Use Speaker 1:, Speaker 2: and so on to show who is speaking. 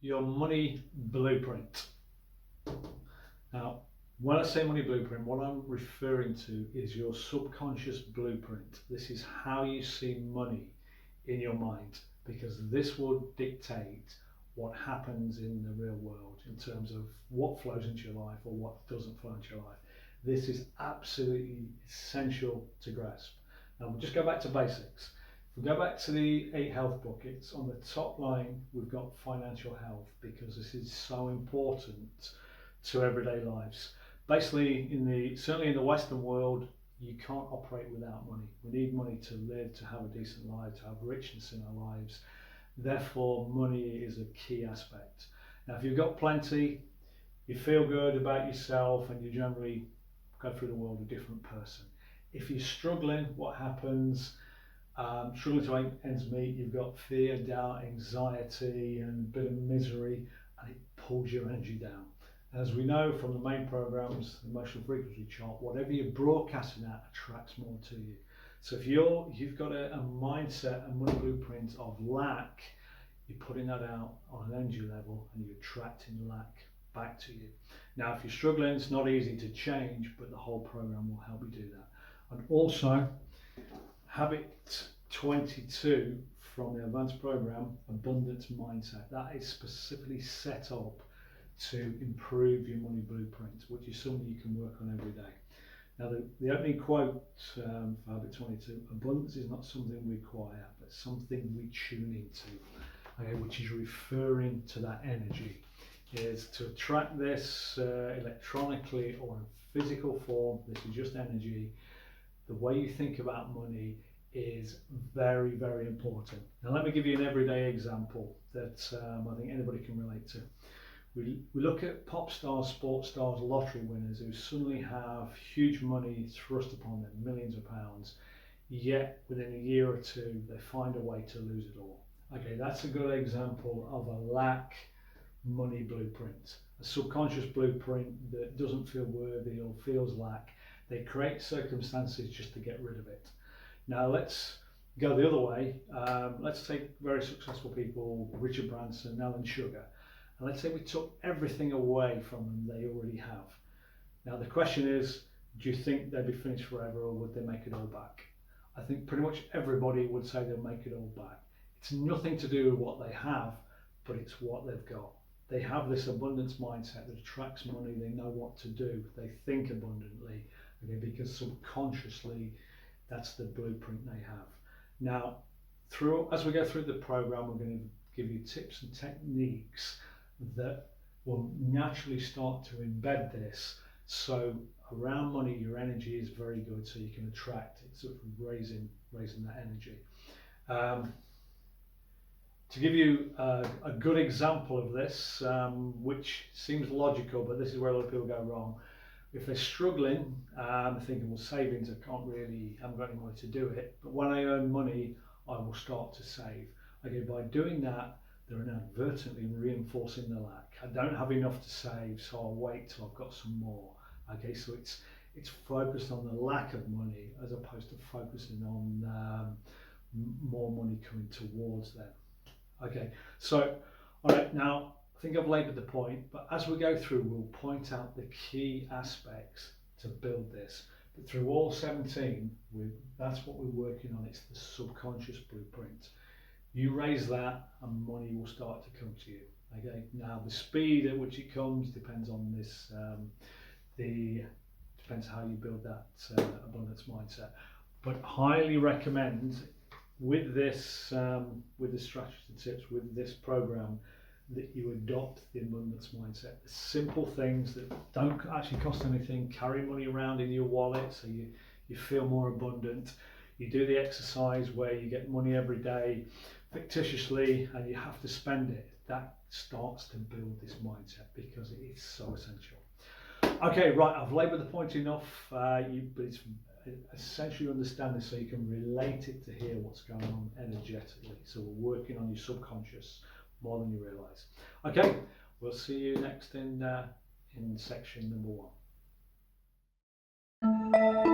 Speaker 1: your money blueprint. Now, when I say money blueprint, what I'm referring to is your subconscious blueprint. This is how you see money in your mind, because this will dictate what happens in the real world in terms of what flows into your life or what doesn't flow into your life. This is absolutely essential to grasp. Now we'll just go back to basics. If we go back to the 8 health buckets, on the top line we've got financial health, because this is so important to everyday lives. Basically, certainly in the Western world, you can't operate without money. We need money to live, to have a decent life, to have richness in our lives. Therefore, money is a key aspect. Now, if you've got plenty, you feel good about yourself and you generally go through the world a different person. If you're struggling, what happens? Struggling to make ends meet, you've got fear, doubt, anxiety, and a bit of misery, and it pulls your energy down. As we know from the main programs, the emotional frequency chart, whatever you're broadcasting at attracts more to you. So if you've got a mindset, a money blueprint of lack, you're putting that out on an energy level and you're attracting lack back to you. Now, if you're struggling, it's not easy to change, but the whole program will help you do that. And also, habit 22 from the advanced program, abundance mindset. That is specifically set up to improve your money blueprint, which is something you can work on every day. Now, the opening quote for habit 22, abundance is not something we acquire, but something we tune into, okay, which is referring to that energy. Is to attract this electronically or in physical form. This is just energy. The way you think about money is very, very important. Now, let me give you an everyday example that I think anybody can relate to. We look at pop stars, sports stars, lottery winners who suddenly have huge money thrust upon them, millions of pounds, yet within a year or two they find a way to lose it all. Okay, that's a good example of a lack money blueprint, a subconscious blueprint that doesn't feel worthy or feels lack. They create circumstances just to get rid of it. Now let's go the other way. Let's take very successful people, Richard Branson, Alan Sugar, and let's say we took everything away from them they already have. Now the question is, do you think they'd be finished forever, or would they make it all back? I think pretty much everybody would say they'll make it all back. It's nothing to do with what they have, but it's what they've got. They have this abundance mindset that attracts money. They know what to do. They think abundantly, okay, because subconsciously that's the blueprint they have. Now, as we go through the program, we're going to give you tips and techniques that will naturally start to embed this. So around money, your energy is very good, so you can attract it, sort of raising that energy. To give you a good example of this, which seems logical, but this is where a lot of people go wrong. If they're struggling, thinking, well, savings, I haven't got any money to do it, but when I earn money, I will start to save. Okay, by doing that, they're inadvertently reinforcing the lack. I don't have enough to save, so I'll wait till I've got some more. Okay, so it's focused on the lack of money as opposed to focusing on more money coming towards them. Okay, so, all right, now I think I've laboured the point, but as we go through, we'll point out the key aspects to build this. But through all 17, that's what we're working on. It's the subconscious blueprint. You raise that and money will start to come to you. Okay, now the speed at which it comes depends on this, depends how you build that abundance mindset. But highly recommend with this strategies and tips, with this program, that you adopt the abundance mindset. The simple things that don't actually cost anything. Carry money around in your wallet so you feel more abundant. You do the exercise where you get money every day fictitiously and you have to spend it. That starts to build this mindset because it is so essential. Okay, right, I've laboured the point enough, but it's essentially understand this so you can relate it to hear what's going on energetically. So we're working on your subconscious more than you realise. Okay, we'll see you next in section number 1.